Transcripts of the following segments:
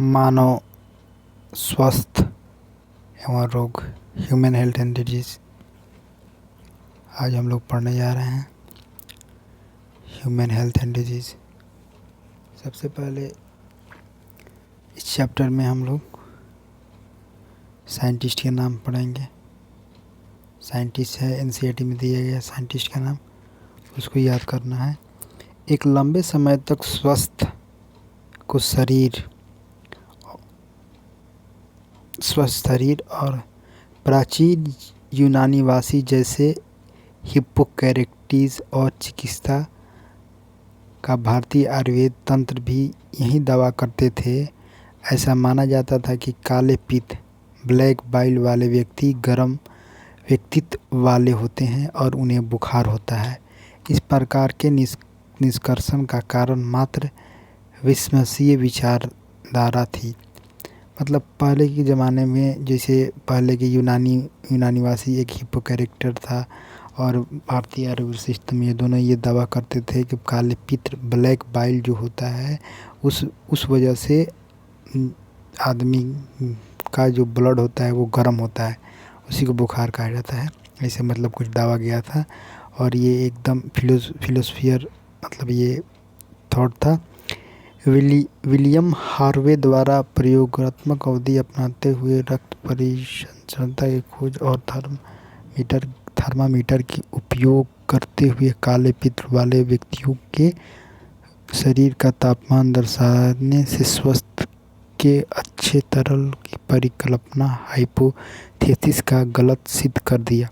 मानव स्वास्थ्य एवं रोग, ह्यूमन हेल्थ एंड डिजीज़। आज हम लोग पढ़ने जा रहे हैं ह्यूमन हेल्थ एंड डिजीज़। सबसे पहले इस चैप्टर में हम लोग साइंटिस्ट के नाम पढ़ेंगे। साइंटिस्ट है, एनसीईआरटी में दिया गया साइंटिस्ट का नाम, उसको याद करना है। एक लंबे समय तक स्वस्थ शरीर और प्राचीन यूनानीवासी जैसे हिप्पोक्रेटिस और चिकित्सा का भारतीय आयुर्वेद तंत्र भी यही दावा करते थे। ऐसा माना जाता था कि काले पित्त ब्लैक बाइल वाले व्यक्ति गर्म व्यक्तित्व वाले होते हैं और उन्हें बुखार होता है। इस प्रकार के निष्कर्षण का कारण मात्र विश्वसनीय विचारधारा थी। मतलब पहले के ज़माने में, जैसे पहले के यूनानीवासी एक हिप्पोक्रेटिस था और भारतीय आयुर्वेद सिस्टम, ये दोनों ये दावा करते थे कि काले पित्त ब्लैक बाइल जो होता है उस वजह से आदमी का जो ब्लड होता है वो गर्म होता है, उसी को बुखार कहा जाता है। ऐसे मतलब कुछ दावा गया था और ये एकदम फिलोसफियर मतलब ये थॉट था। विलियम हार्वे द्वारा प्रयोगात्मक अवधि अपनाते हुए रक्त परिशुद्धता की खोज और थर्मामीटर की उपयोग करते हुए काले पित्त वाले व्यक्तियों के शरीर का तापमान दर्शाने से स्वास्थ्य के अच्छे तरल की परिकल्पना हाइपोथेसिस का गलत सिद्ध कर दिया।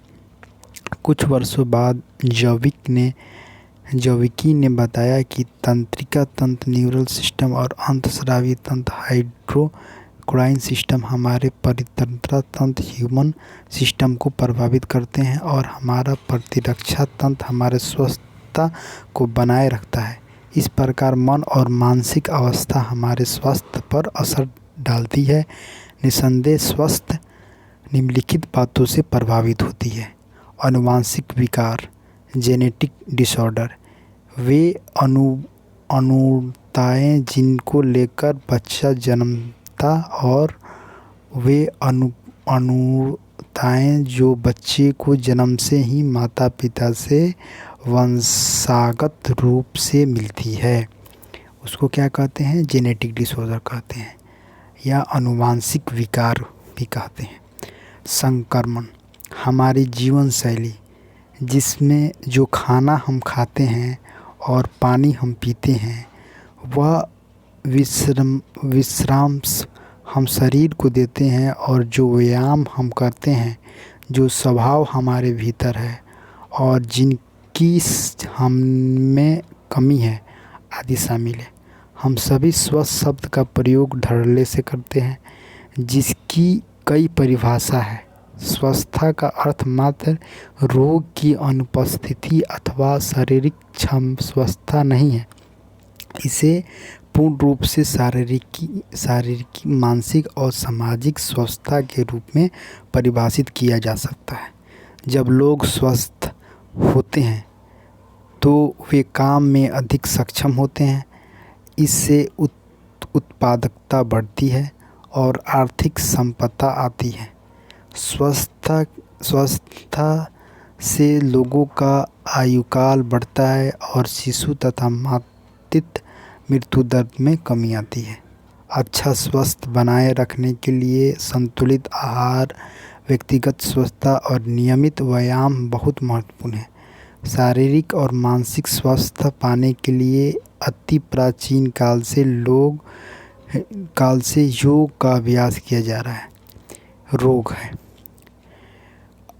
कुछ वर्षों बाद जैविकी ने बताया कि तंत्रिका तंत्र, न्यूरल सिस्टम और अंतःस्रावी तंत्र, हाइड्रोक्राइन सिस्टम हमारे परितंत्र तंत्र ह्यूमन सिस्टम को प्रभावित करते हैं और हमारा प्रतिरक्षा तंत्र हमारे स्वस्थता को बनाए रखता है। इस प्रकार मन और मानसिक अवस्था हमारे स्वास्थ्य पर असर डालती है। निस्संदेह स्वास्थ्य निम्नलिखित बातों से प्रभावित होती है। आनुवंशिक विकार, जेनेटिक डिसऑर्डर, वे अणुताएं जिनको लेकर बच्चा जन्मता और वे अणुताएं जो बच्चे को जन्म से ही माता पिता से वंशागत रूप से मिलती है, उसको क्या कहते हैं? जेनेटिक डिसऑर्डर कहते हैं या आनुवंशिक विकार भी कहते हैं। संक्रमण, हमारी जीवन शैली जिसमें जो खाना हम खाते हैं और पानी हम पीते हैं, वह विश्राम हम शरीर को देते हैं और जो व्यायाम हम करते हैं, जो स्वभाव हमारे भीतर है और जिनकी हम में कमी है आदि शामिल है। हम सभी स्वस्थ शब्द का प्रयोग धड़ल्ले से करते हैं, जिसकी कई परिभाषा है। स्वस्थता का अर्थ मात्र रोग की अनुपस्थिति अथवा शारीरिक स्वस्थता नहीं है। इसे पूर्ण रूप से शारीरिक, मानसिक और सामाजिक स्वस्थता के रूप में परिभाषित किया जा सकता है। जब लोग स्वस्थ होते हैं तो वे काम में अधिक सक्षम होते हैं। इससे उत्पादकता बढ़ती है और आर्थिक संपदा आती है। स्वस्थता से लोगों का आयुकाल बढ़ता है और शिशु तथा मातृ मृत्यु दर में कमी आती है। अच्छा स्वास्थ्य बनाए रखने के लिए संतुलित आहार, व्यक्तिगत स्वच्छता और नियमित व्यायाम बहुत महत्वपूर्ण है। शारीरिक और मानसिक स्वास्थ्य पाने के लिए अति प्राचीन काल से योग का अभ्यास किया जा रहा है। रोग है,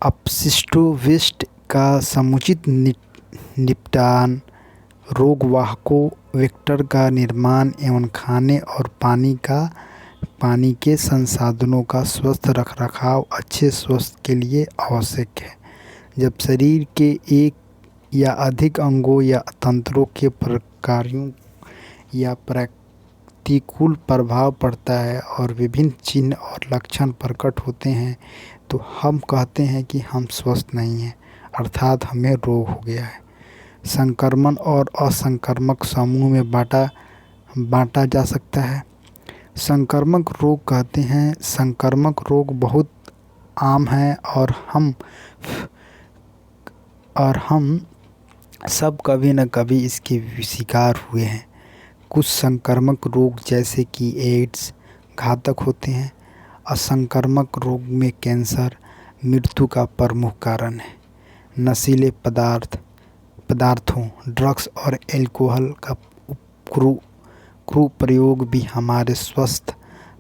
अपशिष्टोवेस्ट का समुचित निपटान, रोगवाहकों वेक्टर का निर्माण एवं खाने और पानी के संसाधनों का स्वस्थ रखरखाव अच्छे स्वास्थ्य के लिए आवश्यक है। जब शरीर के एक या अधिक अंगों या तंत्रों के प्रकारों या प्रतिकूल प्रभाव पड़ता है और विभिन्न चिन्ह और लक्षण प्रकट होते हैं, तो हम कहते हैं कि हम स्वस्थ नहीं हैं, अर्थात हमें रोग हो गया है। संक्रमण और असंक्रामक समूह में बांटा जा सकता है। संक्रामक रोग कहते हैं। संक्रामक रोग बहुत आम है और हम सब कभी न कभी इसके शिकार हुए हैं। कुछ संक्रामक रोग जैसे कि एड्स घातक होते हैं। असंक्रामक रोग में कैंसर मृत्यु का प्रमुख कारण है। नशीले पदार्थों ड्रग्स और एल्कोहल का कुप्रयोग भी हमारे स्वास्थ्य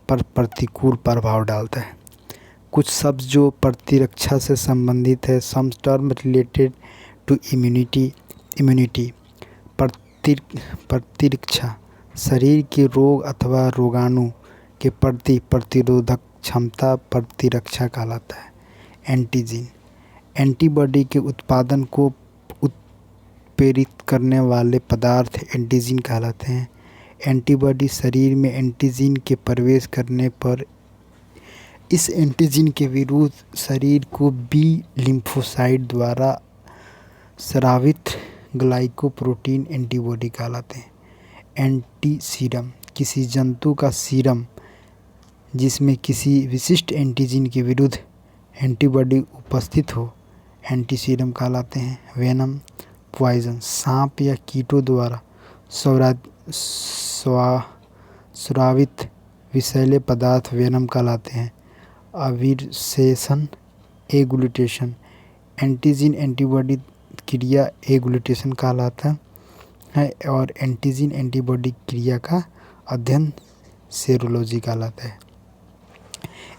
पर प्रतिकूल प्रभाव डालता है। कुछ शब्द जो प्रतिरक्षा से संबंधित है। सम टर्म रिलेटेड टू इम्यूनिटी। प्रतिरक्षा शरीर के रोग अथवा रोगाणु के प्रति प्रतिरोधक क्षमता प्रतिरक्षा कहलाता है। एंटीजन एंटीबॉडी के उत्पादन को उत्प्रेरित करने वाले पदार्थ एंटीजन कहलाते हैं। एंटीबॉडी शरीर में एंटीजन के प्रवेश करने पर इस एंटीजन के विरुद्ध शरीर को बी लिम्फोसाइट द्वारा स्रावित ग्लाइकोप्रोटीन एंटीबॉडी कहलाते हैं। एंटी सीरम किसी जंतु का सीरम जिसमें किसी विशिष्ट एंटीजन के विरुद्ध एंटीबॉडी उपस्थित हो एंटी सीरम कहलाते हैं। वेनम पॉइजन सांप या कीटों द्वारा स्रावित विषैले पदार्थ वेनम कहलाते हैं। अविसेशन एगुलेटेशन एंटीजन एंटीबॉडी क्रिया एगुलेटेशन कहलाता है और एंटीजन एंटीबॉडी क्रिया का अध्ययन सेरोलॉजी कहलाता है।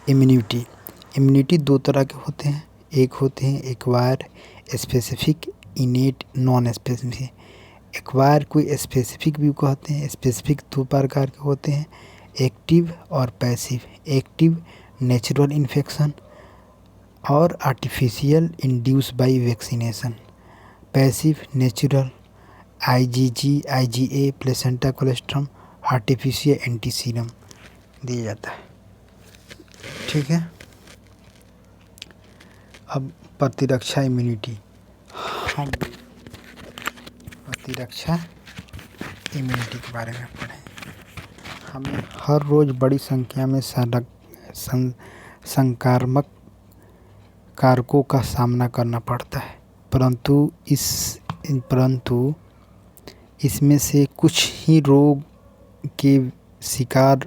इम्यूनिटी दो तरह के होते हैं। एक होते हैं acquire specific इनेट non specific. Acquire कोई स्पेसिफिक भी कहते हैं। स्पेसिफिक दो प्रकार के होते हैं, एक्टिव और पैसिव। एक्टिव नेचुरल इन्फेक्शन और artificial induce by vaccination. Passive natural IgG IgA placenta colostrum artificial anti serum दिया जाता है। ठीक है। अब प्रतिरक्षा इम्यूनिटी हम प्रतिरक्षा इम्यूनिटी के बारे में पढ़ें। हमें हर रोज़ बड़ी संख्या में संक्रामक कारकों का सामना करना पड़ता है, परंतु इसमें से कुछ ही रोग के शिकार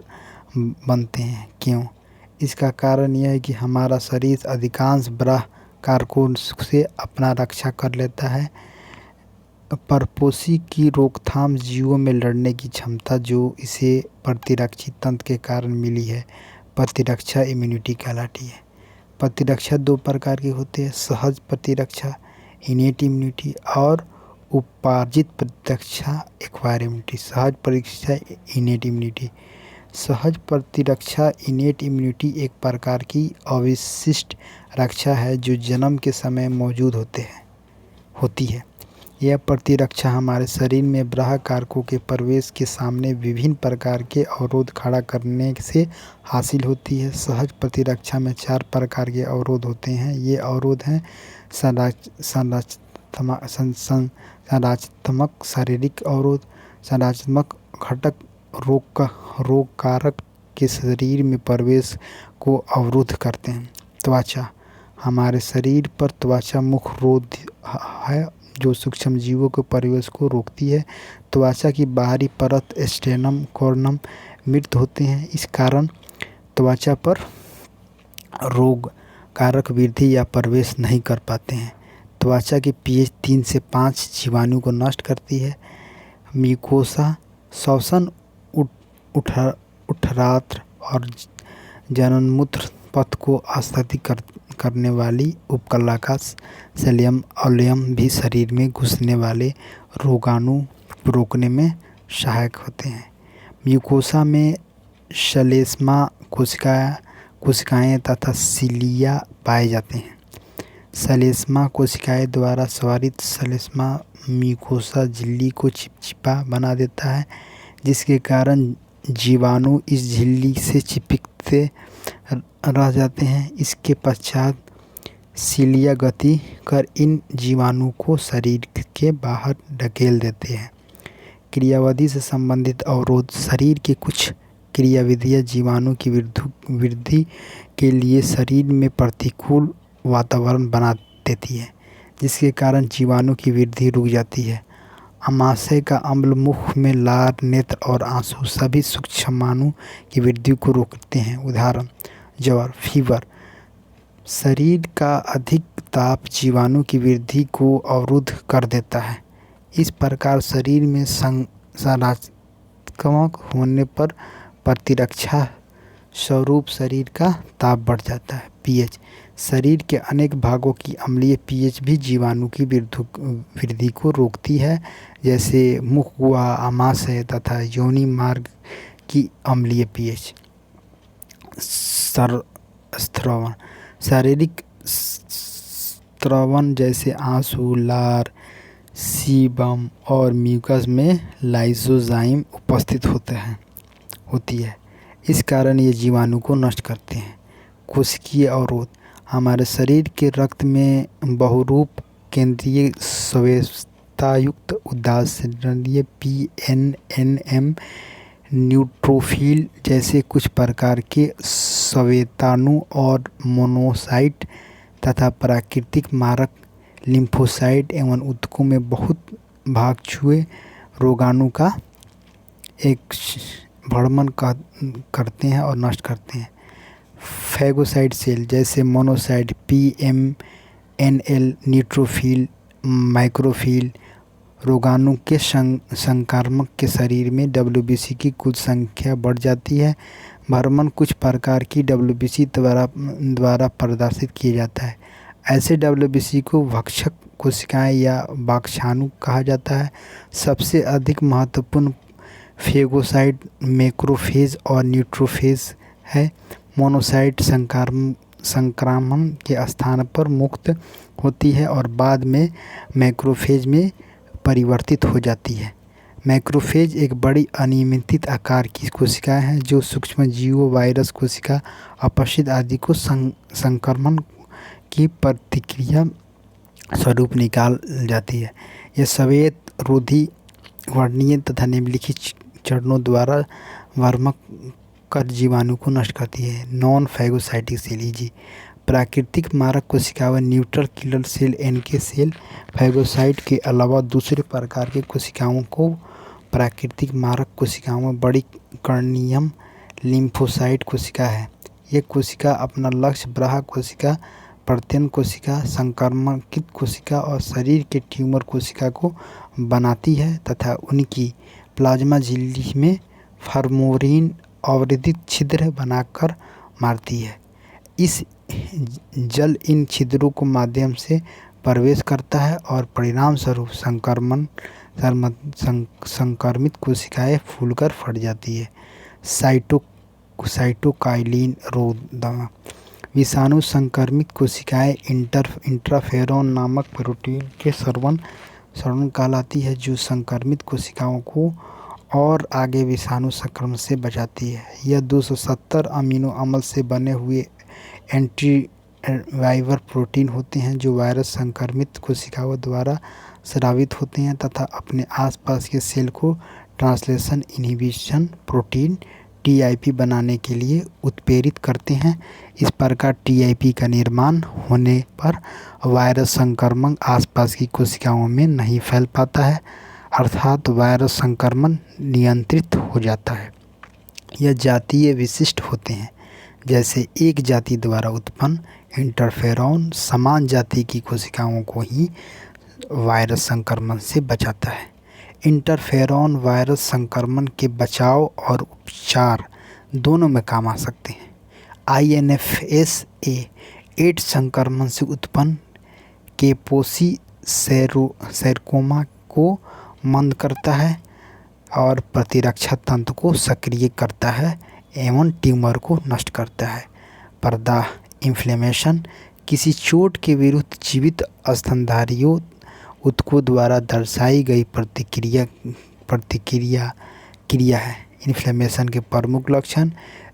बनते हैं। क्यों? इसका कारण यह है कि हमारा शरीर अधिकांश बाह्य कारकों से अपना रक्षा कर लेता है। परपोषी की रोकथाम जीवों में लड़ने की क्षमता जो इसे प्रतिरक्षी तंत्र के कारण मिली है प्रतिरक्षा इम्यूनिटी कहलाती है। प्रतिरक्षा दो प्रकार की होती है, सहज प्रतिरक्षा इनेट इम्यूनिटी और उपार्जित प्रतिरक्षा एक्वायर इम्यूनिटी। सहज प्रतिरक्षा इनेट इम्यूनिटी। सहज प्रतिरक्षा इनेट इम्यूनिटी एक प्रकार की अविशिष्ट रक्षा है जो जन्म के समय मौजूद होती है। यह प्रतिरक्षा हमारे शरीर में बाह्य कारकों के प्रवेश के सामने विभिन्न प्रकार के अवरोध खड़ा करने से हासिल होती है। सहज प्रतिरक्षा में चार प्रकार के अवरोध होते हैं। ये अवरोध हैं संरचनात्मक शारीरिक अवरोध। संरचनात्मक घटक रोग कारक के शरीर में प्रवेश को अवरुद्ध करते हैं। त्वचा हमारे शरीर पर त्वचा मुख्य रोध है जो सूक्ष्म जीवों के प्रवेश को रोकती है। त्वचा की बाहरी परत स्टेनम कॉर्नम मृत होते हैं। इस कारण त्वचा पर रोग कारक वृद्धि या प्रवेश नहीं कर पाते हैं। त्वचा की पीएच 3 से 5 जीवाणु को नष्ट करती है। म्यूकोसा श्वसन उठरात्र और जननमूत्र पथ को आस्थगित करने वाली उपकला का सेलियम ऑलियम भी शरीर में घुसने वाले रोगाणु रोकने में सहायक होते हैं। म्यूकोसा में श्लेष्मा कोशिकाएं तथा सिलिया पाए जाते हैं। श्लेष्मा कोशिकाएं द्वारा स्वारित श्लेष्मा म्यूकोसा झिल्ली को चिपचिपा बना देता है, जिसके कारण जीवाणु इस झिल्ली से चिपकते रह जाते हैं। इसके पश्चात सिलिया गति कर इन जीवाणु को शरीर के बाहर ढकेल देते हैं। क्रियाविधि से संबंधित अवरोध शरीर के कुछ क्रियाविधियाँ जीवाणु की वृद्धि के लिए शरीर में प्रतिकूल वातावरण बना देती है, जिसके कारण जीवाणु की वृद्धि रुक जाती है। आमाशय का अम्ल, मुख में लार, नेत्र और आंसू सभी सूक्ष्माणु की वृद्धि को रोकते हैं। उदाहरण ज्वर, फीवर। शरीर का अधिक ताप जीवाणु की वृद्धि को अवरुद्ध कर देता है। इस प्रकार शरीर में संक्रामक होने पर प्रतिरक्षा स्वरूप शरीर का ताप बढ़ जाता है। पीएच। शरीर के अनेक भागों की अम्लीय पीएच भी जीवाणु की वृद्धि को रोकती है, जैसे मुख, गुहा, आमाशय तथा योनि मार्ग की अम्लीय पीएच। स्रवण। शारीरिक स्रवण जैसे आंसू, लार, सीबम और म्यूकस में लाइसोजाइम उपस्थित होती है। इस कारण ये जीवाणु को नष्ट करते हैं। कोशिकीय अवरोध। हमारे शरीर के रक्त में बहुरूप केंद्रीय स्वेच्छायुक्त उदासीन PNNM, न्यूट्रोफिल जैसे कुछ प्रकार के श्वेताणु और मोनोसाइट तथा प्राकृतिक मारक लिम्फोसाइट एवं ऊतकों में बहुत भाग छुए रोगाणु का एक भ्रमण करते हैं और नष्ट करते हैं। फैगोसाइट सेल जैसे मोनोसाइट PMNL, न्यूट्रोफिल, माइक्रोफिल रोगाणु के संक्रामक के शरीर में WBC की कुल संख्या बढ़ जाती है। भ्रमण कुछ प्रकार की WBC द्वारा प्रदर्शित किया जाता है। ऐसे WBC को भक्षक कोशिकाएं या वाक्षाणु कहा जाता है। सबसे अधिक महत्वपूर्ण फेगोसाइट मैक्रोफेज और न्यूट्रोफेज है। मोनोसाइट संक्रामण के स्थान पर मुक्त होती है और बाद में मैक्रोफेज में परिवर्तित हो जाती है। मैक्रोफेज एक बड़ी अनियमित आकार की कोशिकाएं हैं जो सूक्ष्म जीवों, वायरस कोशिका, अपशिष्ट आदि को संक्रमण की प्रतिक्रिया स्वरूप निकाल जाती है। यह श्वेत, रोधी, वर्णीय तथा निम्नलिखित चरणों द्वारा वर्मक कर जीवाणु को नष्ट करती है। नॉन फैगोसाइटिक सेल प्राकृतिक मारक कोशिकाएं, neutral killer cell, NK cell phagocyte के अलावा दूसरे प्रकार के कोशिकाओं को प्राकृतिक मारक कोशिकाओं में बड़ी कर्णियम लिम्फोसाइट कोशिका है। ये कोशिका अपना लक्ष्य बाह्य कोशिका, प्रत्यन कोशिका, संक्रमणित कोशिका और शरीर के ट्यूमर कोशिका को बनाती है तथा उनकी प्लाज्मा झिल्ली में फॉर्मोलिन अवरोधित छिद्र बनाकर मारती है। इस जल इन छिद्रों को माध्यम से प्रवेश करता है और परिणाम स्वरूप संक्रमित कोशिकाएं फूलकर फट जाती है। साइटोकाइलिन रोग। विषाणु संक्रमित कोशिकाएं इंटरफेरोन नामक प्रोटीन के स्रवण कहलाती है, जो संक्रमित कोशिकाओं को और आगे विषाणु संक्रमण से बचाती है। यह 270 अमीनो अम्ल से बने हुए एंटीवायरल प्रोटीन होते हैं जो वायरस संक्रमित कोशिकाओं द्वारा स्रावित होते हैं तथा अपने आसपास के सेल को ट्रांसलेशन इनहिबिशन प्रोटीन TIP बनाने के लिए उत्प्रेरित करते हैं। इस प्रकार TIP का निर्माण होने पर वायरस संक्रमण आसपास की कोशिकाओं में नहीं फैल पाता है, अर्थात वायरस संक्रमण नियंत्रित हो जाता है। यह जातीय विशिष्ट होते हैं, जैसे एक जाति द्वारा उत्पन्न इंटरफेरॉन समान जाति की कोशिकाओं को ही वायरस संक्रमण से बचाता है। इंटरफेरॉन वायरस संक्रमण के बचाव और उपचार दोनों में काम आ सकते हैं। INFSA एड्स संक्रमण से उत्पन्न केपोसी सैरकोमा को मंद करता है और प्रतिरक्षा तंत्र को सक्रिय करता है एवं ट्यूमर को नष्ट करता है। पर्दा इन्फ्लेमेशन किसी चोट के विरुद्ध जीवित स्तनधारियों ऊतकों द्वारा दर्शाई गई क्रिया है। इन्फ्लेमेशन के प्रमुख लक्षण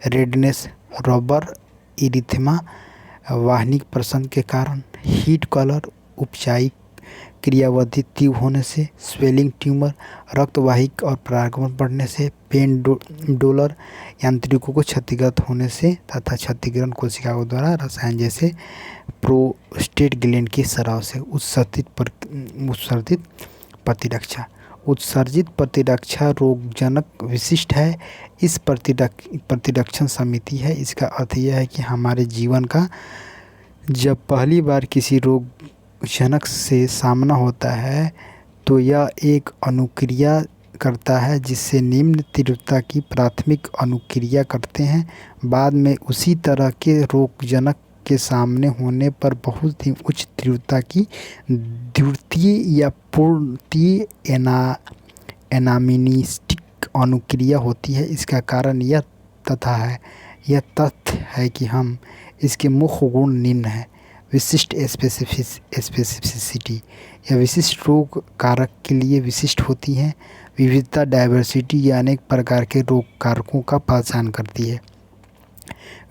रेडनेस, रबर इरिथेमा, वाहिनी प्रसंग के कारण, हीट कलर, उपचायी क्रियाविधि तीव्र होने से, स्वेलिंग ट्यूमर, रक्तवाहिक और परागमन बढ़ने से, पेन डोलर यांत्रिकों को क्षतिग्रस्त होने से तथा क्षतिग्रस्त कोशिकाओं द्वारा रसायन जैसे प्रोस्टेट ग्लैंड के स्राव से। उत्सर्जित प्रतिरक्षा। उत्सर्जित प्रतिरक्षा रोगजनक विशिष्ट है। इस प्रतिरक्षण समिति है। इसका अर्थ यह है कि हमारे जीवन का जब पहली बार किसी रोगजनक से सामना होता है तो यह एक अनुक्रिया करता है जिससे निम्न तीव्रता की प्राथमिक अनुक्रिया करते हैं। बाद में उसी तरह के रोगजनक के सामने होने पर बहुत ही उच्च तीव्रता की द्वितीय या पूर्णतीय एनामिनिस्टिक अनुक्रिया होती है। इसका कारण यह तथ्य है कि हम इसके मुख्य गुण निम्न हैं। विशिष्ट स्पेसिफिसिटी, यह विशिष्ट रोग कारक के लिए विशिष्ट होती हैं। विविधता डाइवर्सिटी, यह अनेक प्रकार के रोग कारकों का पहचान करती है।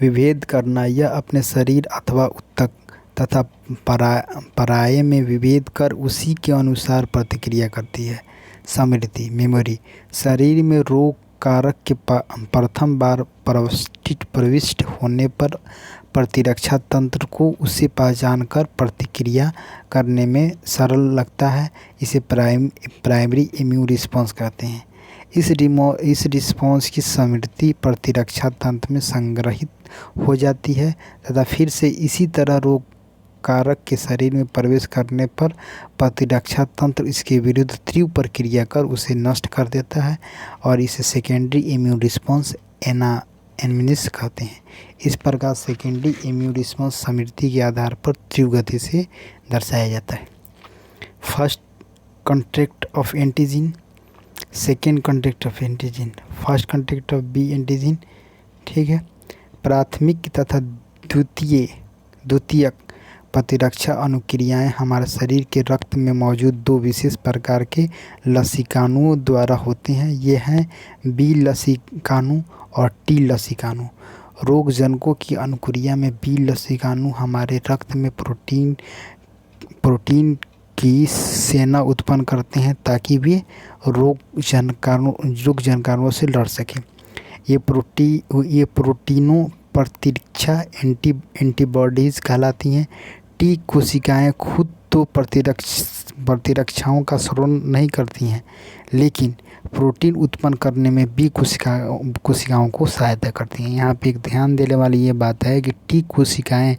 विभेद करना, यह अपने शरीर अथवा ऊतक तथा पराये में विभेद कर उसी के अनुसार प्रतिक्रिया करती है। स्मृति मेमोरी, शरीर में रोग कारक के प्रथम बार प्रविष्ट होने पर प्रतिरक्षा तंत्र को उसे पहचान कर प्रतिक्रिया करने में सरल लगता है। इसे प्राइमरी इम्यून रिस्पॉन्स कहते हैं। इस रिस्पॉन्स की स्मृति प्रतिरक्षा तंत्र में संग्रहित हो जाती है तथा फिर से इसी तरह रोग कारक के शरीर में प्रवेश करने पर प्रतिरक्षा तंत्र इसके विरुद्ध तीव्र प्रक्रिया कर उसे नष्ट कर देता है और इसे सेकेंडरी इम्यून रिस्पॉन्स एनामिनिस कहते हैं। इस प्रकार सेकेंडरी इम्यून रिस्पॉन्स स्मृति के आधार पर तीव्र गति से दर्शाया जाता है। First contact of antigen, second contact of antigen, first contact of B antigen. ठीक है। प्राथमिक तथा द्वितीयक प्रतिरक्षा अनुक्रियाएं हमारे शरीर के रक्त में मौजूद दो विशेष प्रकार के लसिकाणुओं द्वारा होते हैं। ये हैं बी लसिकाणु और टी लसिकाणु। रोगजनकों की अनुक्रिया में बी लसिकाणु हमारे रक्त में प्रोटीन की सेना उत्पन्न करते हैं ताकि वे रोग जनकारों से लड़ सकें। ये प्रोटीनों प्रतिरक्षा एंटीबॉडीज़ कहलाती हैं। टी कोशिकाएं खुद तो प्रतिरक्षाओं का स्राव नहीं करती हैं, लेकिन प्रोटीन उत्पन्न करने में बी कोशिकाओं को सहायता करती हैं। यहाँ पे एक ध्यान देने वाली ये बात है कि टी कोशिकाएं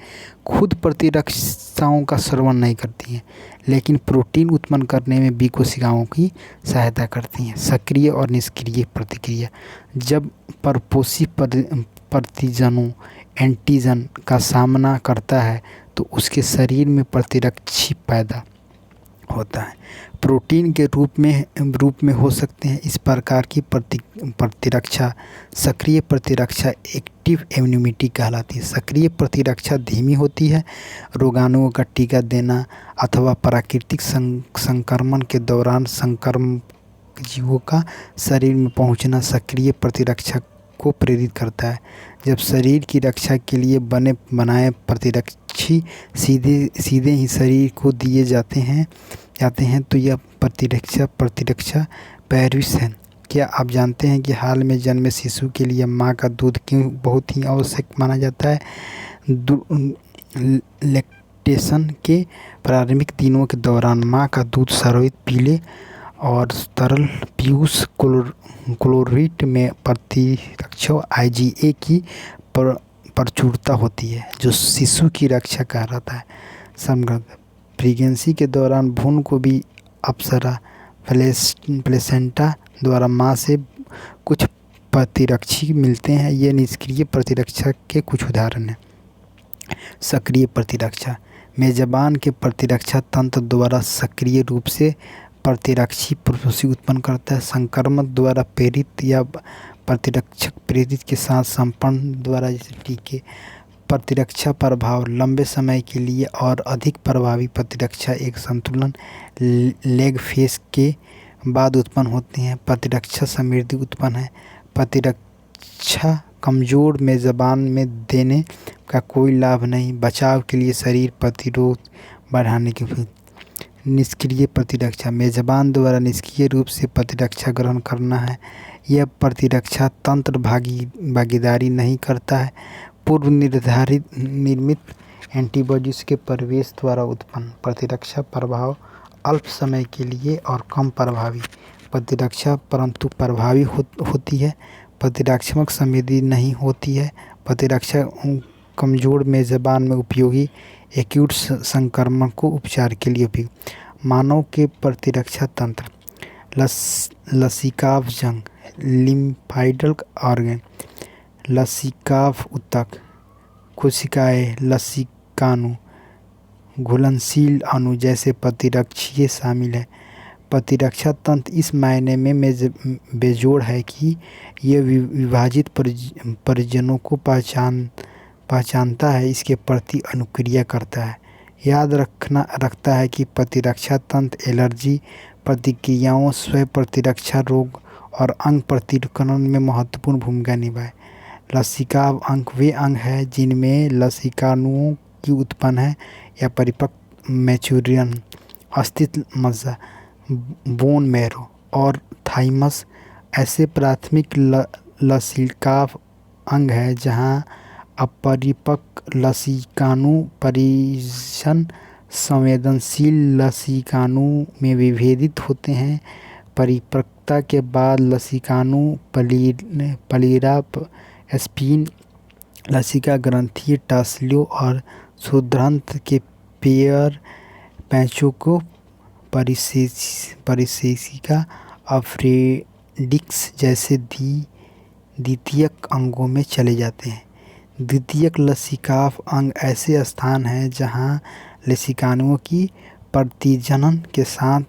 खुद प्रतिरक्षाओं का स्राव नहीं करती हैं, लेकिन प्रोटीन उत्पन्न करने में बी कोशिकाओं की सहायता करती हैं। सक्रिय और निष्क्रिय प्रतिक्रिया, जब परपोषी प्रतिजनों एंटीजन का सामना करता है तो उसके शरीर में प्रतिरक्षी पैदा होता है। प्रोटीन के रूप में हो सकते हैं। इस प्रकार की प्रतिरक्षा सक्रिय प्रतिरक्षा एक्टिव इम्यूनिटी कहलाती है। सक्रिय प्रतिरक्षा धीमी होती है। रोगाणुओं का टीका देना अथवा प्राकृतिक संक्रमण के दौरान संक्रमक जीवों का शरीर में पहुंचना सक्रिय प्रतिरक्षा को प्रेरित करता है। जब शरीर की रक्षा के लिए बनाए प्रतिरक्षी सीधे ही शरीर को दिए जाते हैं तो यह प्रतिरक्षा पैरविस है। क्या आप जानते हैं कि हाल में जन्मे शिशु के लिए माँ का दूध क्यों बहुत ही आवश्यक माना जाता है? लैक्टेशन के प्रारंभिक दिनों के दौरान माँ का दूध स्रावित पीले और तरल पीयूष क्लोराइड में प्रतिरक्षा IgA की प्रचुरता होती है, जो शिशु की रक्षा कहलाता है। समग्र प्रेगनेंसी के दौरान भ्रूण को भी अप्सरा प्लेसेंटा द्वारा माँ से कुछ प्रतिरक्षी मिलते हैं। ये निष्क्रिय प्रतिरक्षा के कुछ उदाहरण हैं। सक्रिय प्रतिरक्षा मेजबान के प्रतिरक्षा तंत्र द्वारा सक्रिय रूप से प्रतिरक्षी प्रसूति उत्पन्न करता है। संक्रमण द्वारा प्रेरित या प्रतिरक्षक प्रेरित के साथ संपन्न द्वारा जैसे टीके। प्रतिरक्षा प्रभाव लंबे समय के लिए और अधिक प्रभावी प्रतिरक्षा एक संतुलन लैग फेज के बाद उत्पन्न होती हैं। प्रतिरक्षा समृद्धि उत्पन्न है। प्रतिरक्षा कमज़ोर मेजबान में देने का कोई लाभ नहीं। बचाव के लिए शरीर प्रतिरोध बढ़ाने के निष्क्रिय प्रतिरक्षा, मेजबान द्वारा निष्क्रिय रूप से प्रतिरक्षा ग्रहण करना है। यह प्रतिरक्षा तंत्र भागीदारी नहीं करता है। पूर्व निर्मित एंटीबॉडीज के प्रवेश द्वारा उत्पन्न प्रतिरक्षा प्रभाव अल्प समय के लिए और कम प्रभावी प्रतिरक्षा परंतु प्रभावी होती है। प्रतिरक्षात्मक संवेदी नहीं होती है। प्रतिरक्षा कमजोर मेजबान में उपयोगी एक्यूट संक्रमण को उपचार के लिए उपयोगी। मानव के प्रतिरक्षा तंत्र लसिकाव जंग, लिम्फाइडल ऑर्गन, लसिकाव ऊतक, कोशिकाएं, लसिकाणु, घुलनशील अणु जैसे प्रतिरक्षीय शामिल है। प्रतिरक्षा तंत्र इस मायने में बेजोड़ है कि यह विभाजित परिजनों को पहचानता है, इसके प्रति अनुक्रिया करता है। याद रखता है कि प्रतिरक्षा तंत्र एलर्जी प्रतिक्रियाओं, स्वयं प्रतिरक्षा रोग और अंग प्रतिकरण में महत्वपूर्ण भूमिका निभाए। लसिकाव अंग वे अंग हैं जिनमें लसिकाणुओं की उत्पन्न है या परिपक्व मैच्यूरियन अस्तित्व मज्जा, बोन मैरो और थाइमस ऐसे प्राथमिक लसिकाव अंग है जहां अपरिपक्व लसिकाणु परिजन संवेदनशील लसिकाणु में विभेदित होते हैं। परिपक्वता के बाद लसिकाणु पलीरा स्पिन लसिका ग्रंथि टासलियों और क्षुद्रांत के पैचों को परिसेसिका अफ्रेडिक्स जैसे द्वितीयक अंगों में चले जाते हैं। द्वितीयक लसिकाव अंग ऐसे स्थान हैं जहां लसिकाणुओं की प्रतिजनन के साथ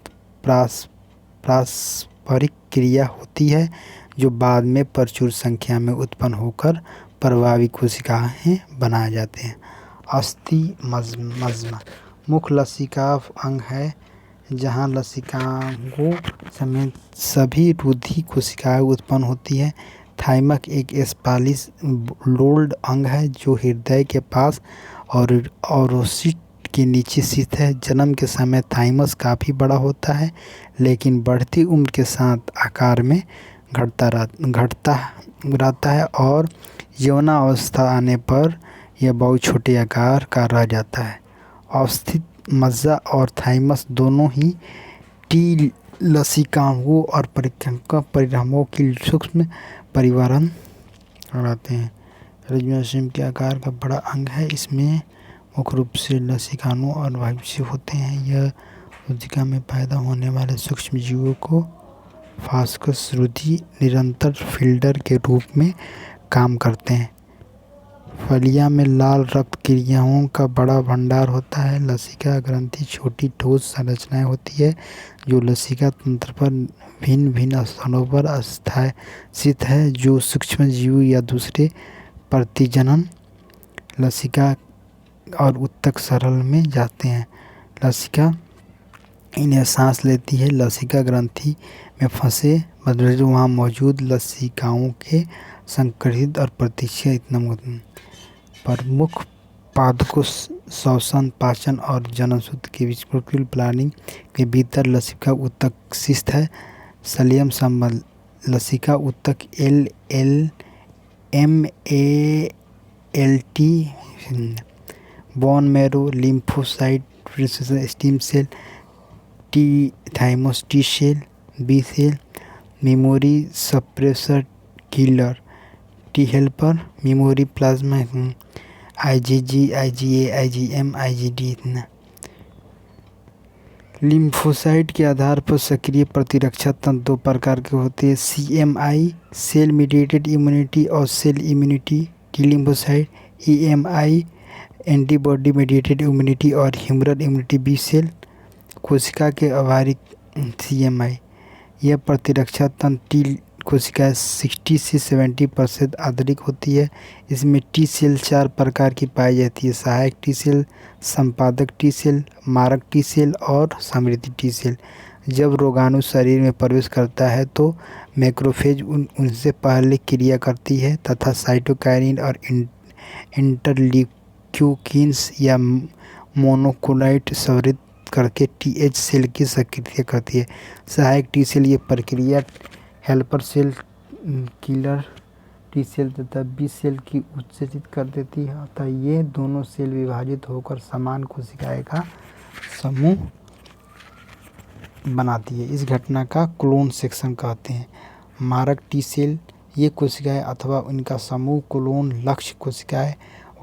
पारस्परिक क्रिया होती है जो बाद में प्रचुर संख्या में उत्पन्न होकर प्रभावी कोशिकाएं बनाए जाते हैं। अस्थि मज्जा मुख्य लसिकाव अंग है जहां लसिकाओं समेत सभी रुधि कोशिकाएं उत्पन्न होती है। थाइमस एक स्पालिस लोल्ड अंग है जो हृदय के पास और ओरोसिट के नीचे स्थित है। जन्म के समय थाइमस काफ़ी बड़ा होता है लेकिन बढ़ती उम्र के साथ आकार में घटता रहता है और यौनावस्था आने पर यह बहुत छोटे आकार का रह जाता है। अवस्थित मज्जा और थाइमस दोनों ही टी लसिकाओं और परिणामों की सूक्ष्म परिवहन कराते हैं। रिज्यूमेशन के आकार का बड़ा अंग है। इसमें मुख्य रूप से लसिकाणु और वायुक्षी होते हैं। यह रुधिका में पैदा होने वाले सूक्ष्म जीवों को फास्कस रुधि निरंतर फिल्टर के रूप में काम करते हैं। फलिया में लाल रक्त क्रियाओं का बड़ा भंडार होता है। लसिका ग्रंथि छोटी ठोस संरचनाएं होती है जो लसिका तंत्र पर भिन्न भिन्न स्थानों पर स्थित है जो सूक्ष्म जीव या दूसरे प्रतिजनन लसिका और ऊतक सरल में जाते हैं। लसिका इन्हें सांस लेती है। लसिका ग्रंथि में फंसे बदले वहाँ मौजूद लसिकाओं के संकरित और प्रतीक्षा इतना प्रमुख पादकों श्वसन, पाचन और जननसूत्र के बीच प्लानिंग के भीतर लसिका ऊतक स्थित है। सलियम संबंध लसिका ऊतक LMALT bone marrow, lymphocyte, stem cell, T thymus T cell, B cell, memory suppressor killer, T helper, memory plasma, IgG, IgA, IgM, IgD इतना। लिम्फोसाइट के आधार पर सक्रिय प्रतिरक्षा तंत्र दो प्रकार के होते हैं। CMI सेल मीडिएटेड इम्यूनिटी और cell immunity T lymphocyte, EMI antibody mediated immunity और ह्यूमरल इम्यूनिटी बी सेल। कोशिका के आभारी CMI यह प्रतिरक्षा तंत्र टी कोशिकाएं 60 से 70% आंतरिक होती है। इसमें टी सेल 4 प्रकार की पाई जाती है: सहायक टी सेल, संपादक टी सेल, मारक टी सेल और समृद्धि टी सेल। जब रोगाणु शरीर में प्रवेश करता है तो मैक्रोफेज उनसे पहले क्रिया करती है तथा साइटोकाइनिन और इंटरल्यूकिन्स या मोनोक्लोनाइट करके टीएच सेल की सक्रिय करती है। सहायक टी सेल ये प्रक्रिया helper cell, killer T cell तथा बी सेल की उत्तेजित कर देती है। अतः ये दोनों सेल विभाजित होकर समान कोशिकाएं का समूह बनाती है। इस घटना का क्लोन सेक्शन कहते हैं। मारक टी सेल ये कोशिकाएं अथवा उनका समूह क्लोन लक्ष्य कोशिकाएं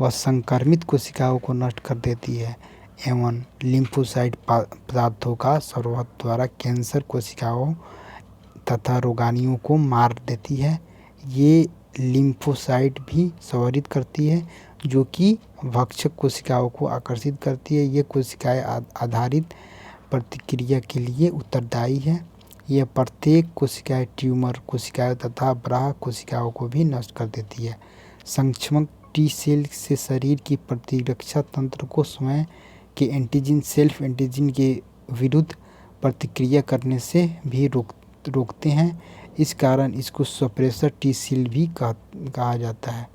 व संक्रमित कोशिकाओं को नष्ट कर देती है एवं लिम्फोसाइट पदार्थों का स्राव द्वारा कैंसर कोशिकाओं तथा रोगाणुओं को मार देती है। ये लिम्फोसाइट भी स्रावित करती है जो कि भक्षक कोशिकाओं को आकर्षित करती है। ये कोशिकाएं आधारित प्रतिक्रिया के लिए उत्तरदायी है। यह प्रत्येक कोशिकाएं ट्यूमर कोशिकाएं तथा बाह्य कोशिकाओं को भी नष्ट कर देती है। संक्षमक टी सेल से शरीर की प्रतिरक्षा तंत्र को स्वयं के एंटीजन सेल्फ एंटीजन के विरुद्ध प्रतिक्रिया करने से भी रोकते हैं। इस कारण इसको सप्रेसर टी सेल भी कहा जाता है।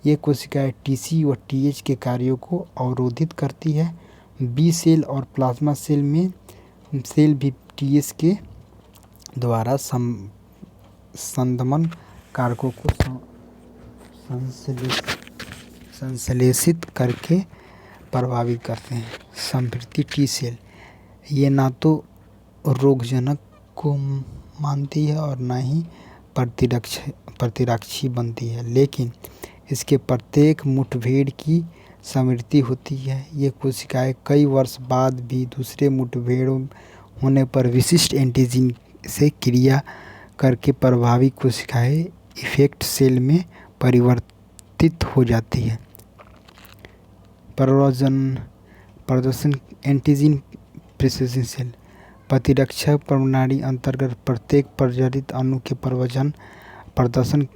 ये कोशिकाएं टीसी व टीएच के कार्यों को अवरोधित करती है। बी सेल और प्लाज्मा सेल में सेल भी टीएच के द्वारा संदमन कारकों को संश्लेषित करके प्रभावित करते हैं। संवृत्ति टी सेल ये ना तो रोगजनक को मानती है और न ही प्रतिरक्षी बनती है, लेकिन इसके प्रत्येक मुठभेड़ की स्मृति होती है। ये कोशिकाएं कई वर्ष बाद भी दूसरे मुठभेड़ होने पर विशिष्ट एंटीजन से क्रिया करके प्रभावित कोशिकाएं इफेक्ट सेल में परिवर्तित हो जाती है। प्रदर्शन एंटीजन प्रोसेसिंग सेल प्रतिरक्षा प्रणाली अंतर्गत प्रत्येक प्रजनित अणु के प्रदर्शन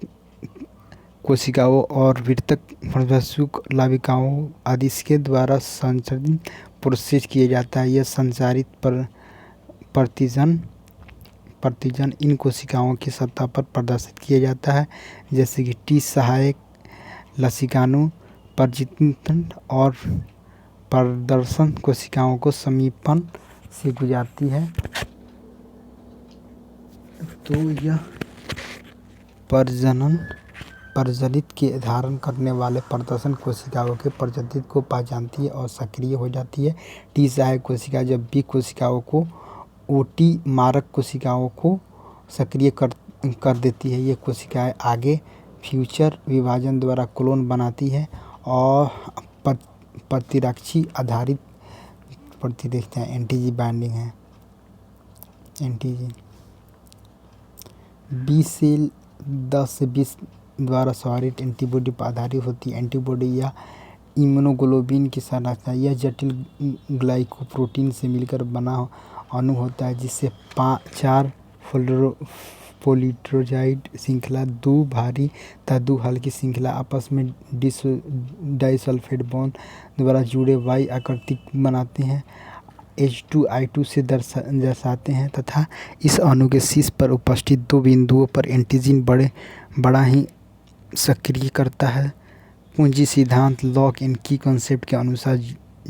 कोशिकाओं और वितरक प्रभावक लाभिकाओं आदि के द्वारा संचालित प्रोसेस किया जाता है। यह संचारित प्रतिजन इन कोशिकाओं की सतह पर प्रदर्शित किया जाता है, जैसे कि टी सहायक लसिकानु प्रजितन और प्रदर्शन कोशिकाओं को समीपन से गुजरती है। तो यह प्रजलित के धारण करने वाले प्रदर्शन कोशिकाओं के प्रजलित को पहचानती है और सक्रिय हो जाती है। टी सहायक कोशिका जब बी कोशिकाओं को ओटी मारक कोशिकाओं को सक्रिय कर देती है। ये कोशिकाएं आगे फ्यूचर विभाजन द्वारा क्लोन बनाती है और प्रतिरक्षी आधारित देखते हैं एंटीजन बाइंडिंग है। एंटीजन बी सेल 10 से 20 द्वारा स्वारित एंटीबॉडी पर आधारित होती है। एंटीबॉडी या इम्यूनोग्लोबिन की संरचना यह जटिल ग्लाइकोप्रोटीन से मिलकर बना अणु होता है, जिससे 4 पोलिट्रोजाइड श्रृंखला, 2 भारी तथा 2 हल्की श्रृंखला आपस में डाइसल्फाइड बॉन्ड द्वारा जुड़े वाई आकृति बनाते हैं, H2I2 से दर्शाते हैं तथा इस अणु के शीर्ष पर उपस्थित 2 बिंदुओं पर एंटीजन बड़ा ही सक्रिय करता है। कुंजी सिद्धांत लॉक एंड की कॉन्सेप्ट के अनुसार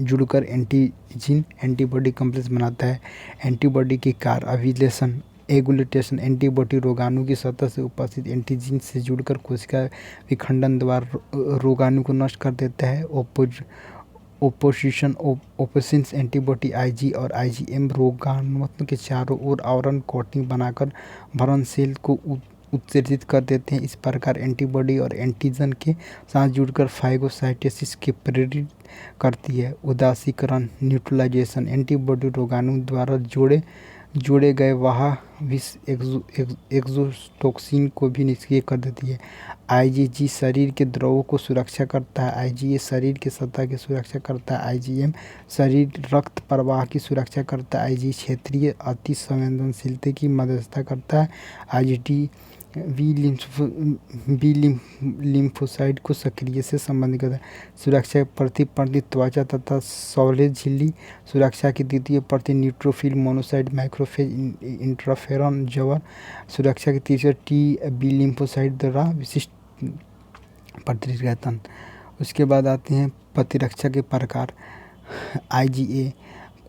जुड़कर एंटीजन एंटीबॉडी कॉम्प्लेक्स बनाता है। एंटीबॉडी के कार्य अभिलेशन एगुलेटेशन एंटीबॉडी रोगाणु की सतह से उपस्थित एंटीजन से जुड़कर कोशिका विखंडन द्वारा रोगाणु को नष्ट कर देता है। ओपोसिशन एंटीबॉडी आईजी और आईजीएम रोगाणु के चारों ओर आवरण कोटिंग बनाकर भरण सेल को उत्तेजित कर देते हैं। इस प्रकार एंटीबॉडी और एंटीजन के साथ जुड़कर फागोसाइटोसिस के प्रेरित करती है। उदासीकरण न्यूट्रलाइजेशन एंटीबॉडी रोगाणु द्वारा जोड़े गए वहाँ विष एक्सोटोक्सिन को भी निष्क्रिय कर देती है। आईजीजी शरीर के द्रवों को सुरक्षा करता है। आईजीए शरीर के सतह की सुरक्षा करता है। आईजीएम शरीर रक्त प्रवाह की सुरक्षा करता है। आईजी क्षेत्रीय अति संवेदनशीलता की मध्यस्थता करता है। आईजीटी बी लिम्फोसाइट को सक्रिय से संबंधित करता है। सुरक्षा प्रतिप्रति त्वचा तथा सॉलिड झिल्ली सुरक्षा की द्वितीय प्रति न्यूट्रोफिल मोनोसाइट माइक्रोफेज इंटरफेरॉन जवर सुरक्षा की तीसरे टी बी लिम्फोसाइट द्वारा विशिष्ट प्रतिक्रिया तंत्र। उसके बाद आते हैं प्रतिरक्षा के प्रकार। आईजीए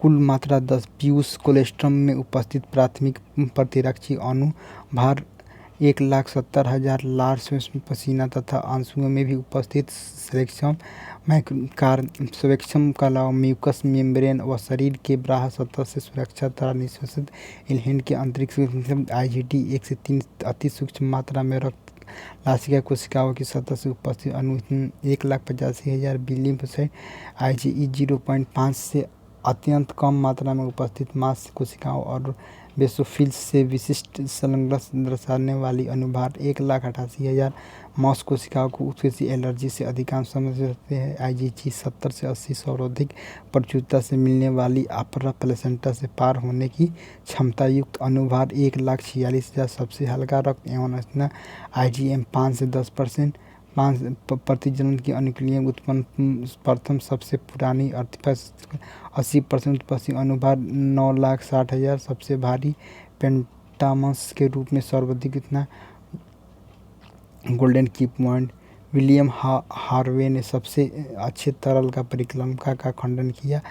कुल मात्रा 10। पीयूष कोलेस्ट्रम में उपस्थित प्राथमिक प्रतिरक्षी अणु भार 1,70,000 लार सूक्ष्म पसीना तथा आंसुओं में भी उपस्थित स्वेच्छम का अलावा म्यूकस मेम्ब्रेन व शरीर के बाह्य सतह से सुरक्षा द्वारा निष्कासित इनहेलेंट के अंतरिक्ष IgD 1 से 3 अति सूक्ष्म मात्रा में रक्त लासिका कोशिकाओं की सतह से उपस्थित अणु 1,85,000 बिलियन IgE 0.5 से अत्यंत कम मात्रा में उपस्थित मांस कोशिकाओं और बेसोफिल्स से विशिष्ट संलग्न दर्शाने वाली अनुभार 1,88,000 मांस कोशिकाओं को उत्प्रेरक एलर्जी से अधिकांश समझ सकते हैं। IgG 70 से 80 सर्वाधिक प्रचुरता से मिलने वाली अपर प्लेसेंटा से पार होने की क्षमता युक्त अनुभार 1,46,000 सबसे हल्का रक्त एवं स्नायु IgM 5 से 10% 5 प्रतिजनन की अनुक्रिया उत्पन्न प्रथम सबसे पुरानी 80% उत्पत्ति अनुभार 9,60,000 सबसे भारी पेंटामस के रूप में सर्वाधिक इतना गोल्डन की पॉइंट विलियम हार्वे ने सबसे अच्छे तरल का परिकल्पना का खंडन किया।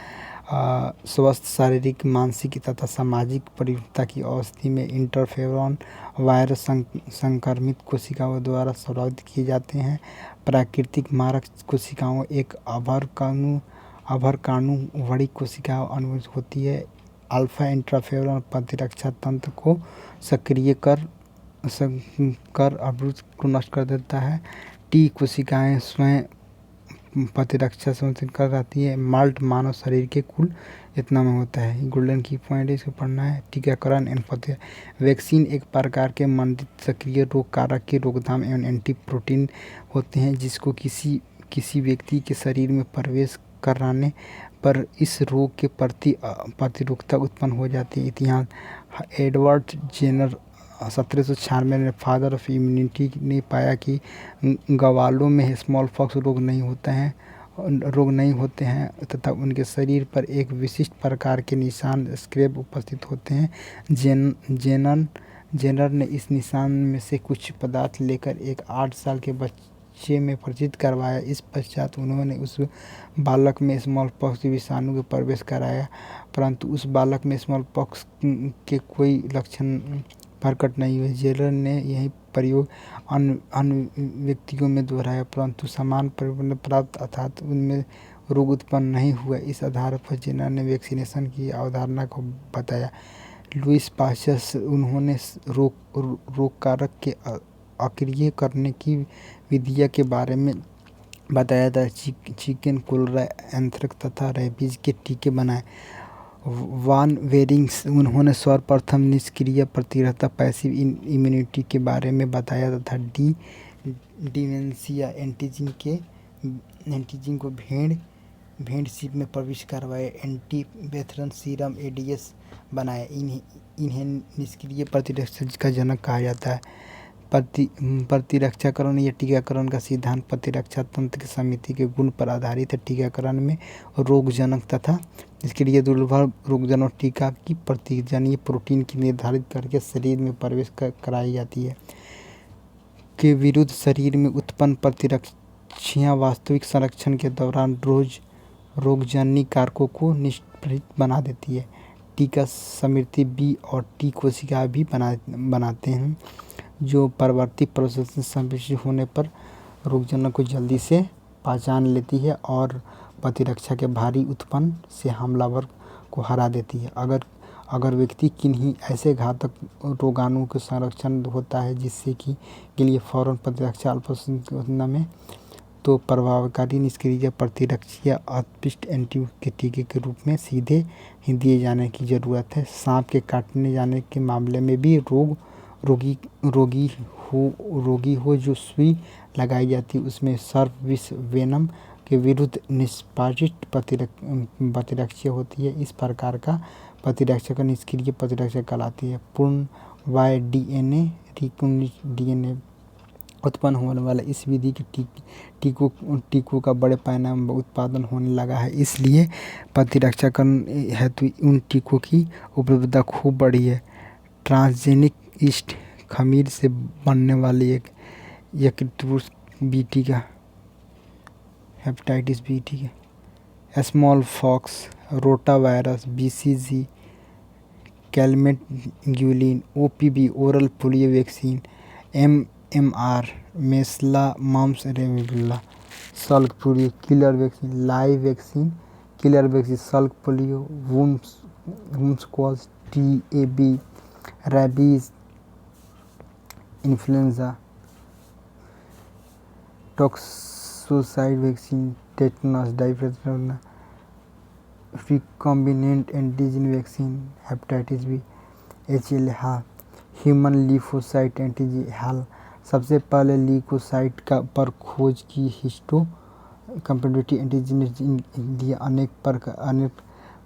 स्वस्थ शारीरिक मानसिक तथा सामाजिक परिपक्वता की अवस्था में इंटरफेरॉन वायरस संक्रमित कोशिकाओं द्वारा प्रभावित किए जाते हैं। प्राकृतिक मारक कोशिकाओं एक अभरकाणु बड़ी कोशिकाओं अनुवर्त होती है। अल्फा इंटरफेरॉन प्रतिरक्षा तंत्र को सक्रिय कर अवरुद्ध को नष्ट कर देता है। टी कोशिकाएं स्वयं प्रतिरक्षा सुनिश्चित कर रहती है। माल्ट मानव शरीर के कुल इतना में होता है। गोल्डन की पॉइंट इसको पढ़ना है। टीकाकरण एवं वैक्सीन एक प्रकार के मंडित सक्रिय रोग कारक के रोकथाम एवं एंटी प्रोटीन होते हैं जिसको किसी व्यक्ति के शरीर में प्रवेश कराने पर इस रोग के प्रति प्रतिरोधकता उत्पन्न हो जाती है। इतिहास एडवर्ड जेनर 1796 में फादर ऑफ इम्यूनिटी ने पाया कि गवालों में स्मॉल पॉक्स रोग नहीं होते हैं तथा उनके शरीर पर एक विशिष्ट प्रकार के निशान स्क्रैब उपस्थित होते हैं। जेनर ने इस निशान में से कुछ पदार्थ लेकर एक 8 साल के बच्चे में परिचित करवाया। इस पश्चात उन्होंने उस बालक में स्मॉल पॉक्स विषाणु के प्रवेश कराया परंतु उस बालक में स्मॉल पॉक्स के कोई लक्षण प्रकट नहीं हुए। जेनर ने यही प्रयोग अन्य व्यक्तियों में दोहराया परंतु समान परिणाम प्राप्त अर्थात उनमें रोग उत्पन्न नहीं हुआ। इस आधार पर जेनर ने वैक्सीनेशन की अवधारणा को बताया। लुईस पास्चर उन्होंने रोग कारक के अक्रिय करने की विधिया के बारे में बताया था। चिकन कोलेरा एंथ्रेक्स तथा रेबीज के टीके बनाए। वान वेरिंग्स उन्होंने सर्वप्रथम निष्क्रिय प्रतिरक्षा पैसिव इम्यूनिटी के बारे में बताया तथा डिमेंशिया एंटीजन को भेड़ सीप में प्रवेश करवाए। एंटीबैक्टीरियल सीरम एडीएस बनाए। इन्हें निष्क्रिय प्रतिरक्षा का जनक कहा जाता है। प्रतिरक्षाकरण या टीकाकरण का सिद्धांत प्रतिरक्षा तंत्र की समिति के गुण पर आधारित है। टीकाकरण में रोगजनक तथा निष्क्रिय दुर्लभ रोगजनक टीका की प्रतिजनीय प्रोटीन की निर्धारित करके शरीर में प्रवेश कराई जाती है के विरुद्ध शरीर में उत्पन्न प्रतिरक्षाएं वास्तविक संरक्षण के दौरान रोगजनक कारकों को निष्प्रहित बना देती है। टीका समृद्धि बी और टी कोशिका भी बनाते हैं जो परवर्ती प्रोसेस से संमिश्रित होने पर रोगजनक को जल्दी से पहचान लेती है और प्रतिरक्षा के भारी उत्पन्न से हमलावर को हरा देती है। अगर व्यक्ति किन्हीं ऐसे घातक रोगाणुओं के संरक्षण होता है जिससे कि के लिए फौरन प्रतिरक्षा अल्पसंख्यक में तो प्रभावकारी निष्क्रिय प्रतिरक्षीय उत्कृष्ट एंटी के टीके के रूप में सीधे ही दिए जाने की ज़रूरत है। सांप के काटने जाने के मामले में भी रोगी हो जो सुई लगाई जाती है उसमें सर्प विष वेनम के विरुद्ध निष्पादित प्रतिरक्षा होती है। इस प्रकार का प्रतिरक्षा का निष्क्रिय प्रतिरक्षा कहलाती है। पूर्ण वाय डीएनए उत्पन्न होने वाला इस विधि के टीकों का बड़े पैमाने पर उत्पादन होने लगा है। इसलिए प्रतिरक्षाकरण हेतु उन टीकों की उपलब्धता खूब बढ़ी है। ट्रांसजेनिक ईस्ट खमीर से बनने वाली एक यकृत बी टीका हेपेटाइटिस बी टीका smallpox, rotavirus, BCG, Calmette Guerin, OPV, oral polio vaccine, MMR, measles, mumps, rubella, Salk polio, killer vaccine, live vaccine, killer vaccine, Salk polio, वुम्स कॉज, TAB, rabies, influenza, toxoid vaccine, tetanus, diphtheria, recombinant antigen vaccine, hepatitis B, HL हाल, human lymphocyte antigen हाल। सबसे पहले leucocyte का पर खोज की हिस्टो कंपेटिबिलिटी एंटीजन लिए अनेक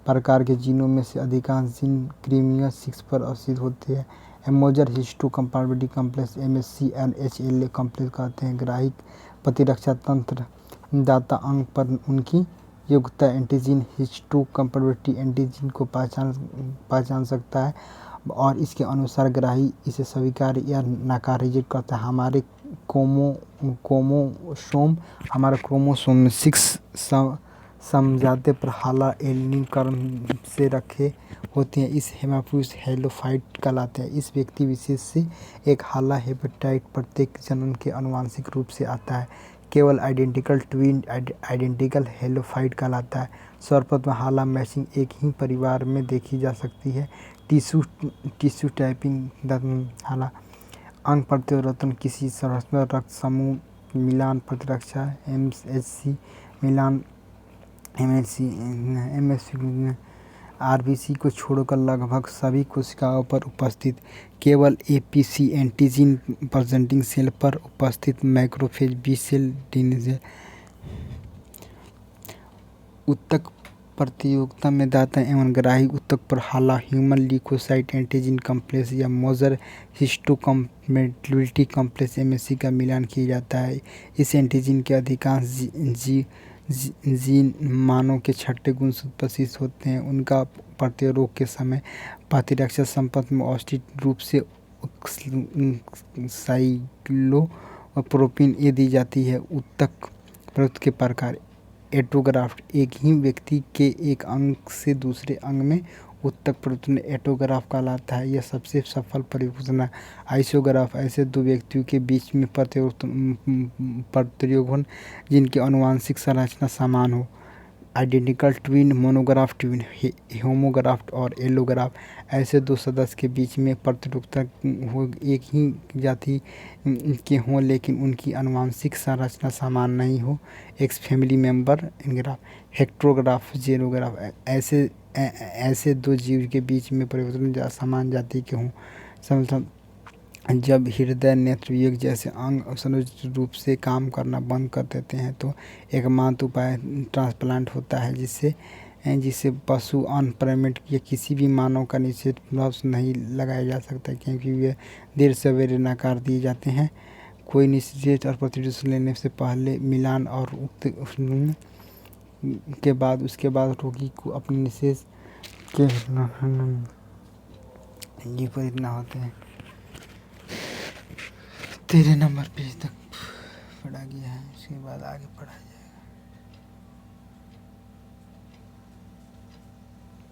प्रकार के जीनों में से अधिकांश जीन क्रीमिया 6 पर अवस्थित होते हैं। Major histocompatibility complex MSC and HLA complex कहते हैं। ग्राहक प्रतिरक्षा तंत्र दाता अंग पर उनकी योग्यता एंटीजन हिस्टो कंपेटिबिलिटी एंटीजन को पहचान सकता है और इसके अनुसार ग्राही इसे स्वीकार या नकार रिजेक्ट करता है। हमारे क्रोमोसोम में 6 समझाते पर हाला एलिनिन क्रम से रखे होते हैं। इस हेमाफिल्स हैलोफाइट कहलाते हैं। इस व्यक्ति विशेष से एक हाला हेपेटाइट प्रत्येक जनन के आनुवंशिक रूप से आता है। केवल आइडेंटिकल ट्विन आइडेंटिकल हैलोफाइट कहलाता है। सर्वप्रथम हाला मैचिंग एक ही परिवार में देखी जा सकती है। टिश्यू टाइपिंग हाला अंग प्रत्यारोपण किसी संरचना रक्त समूह मिलान प्रतिरक्षा एमएससी मिलान एमएससी आरबीसी को छोड़कर लगभग सभी कोशिकाओं पर उपस्थित केवल एपीसी एंटीजन प्रेजेंटिंग सेल पर उपस्थित मैक्रोफेज बी सेल डीएनए उत्तक प्रतियोगिता में दाता एवं ग्राही उत्तक पर हाला ह्यूमन ल्यूकोसाइट एंटीजन कॉम्प्लेक्स या मोजर हिस्टो कंपेटिबिलिटी कॉम्प्लेक्स एमएससी का मिलान किया जाता है। इस एंटीजन के अधिकांश जीन मानव के छठे गुण से उपस्थित होते हैं। उनका प्रतिरोध के समय प्रतिरक्षा संपर्क में अवस्थित रूप से साइक्लोप्रोपीन ए दी जाती है। उत्तक प्रयुक्त के प्रकार एटोग्राफ्ट एक ही व्यक्ति के एक अंग से दूसरे अंग में उत्तक परिवर्तन एटोग्राफ कहलाता है। यह सबसे सफल परिवर्तन है। आइसोग्राफ ऐसे दो व्यक्तियों के बीच में प्रतियोगन जिनकी आनुवंशिक संरचना समान हो। Identical twin, monograph twin, homograph और एलोग्राफ ऐसे दो सदस्य के बीच में प्रतियोगिता हो एक ही जाति के हों लेकिन उनकी आनुवंशिक संरचना समान नहीं हो। एक्स फैमिली मेंबर इनग्राफ। हेटेरोग्राफ, जेनोग्राफ ऐसे दो जीव के बीच में परिवर्तन समान जाति के हों। जब हृदय नेत्र जैसे अंग सनुचित रूप से काम करना बंद कर देते हैं तो एकमात्र उपाय ट्रांसप्लांट होता है जिसे पशु अन्य प्राइमेट या किसी भी मानव का निषेध प्रभाव नहीं लगाया जा सकता क्योंकि वे देर सवेरे नकार दिए जाते हैं। कोई निषेध और प्रतिशोध लेने से पहले मिलान और उसके बाद रोगी को अपने निषेध के विपरीत न होते हैं। 13 नंबर पे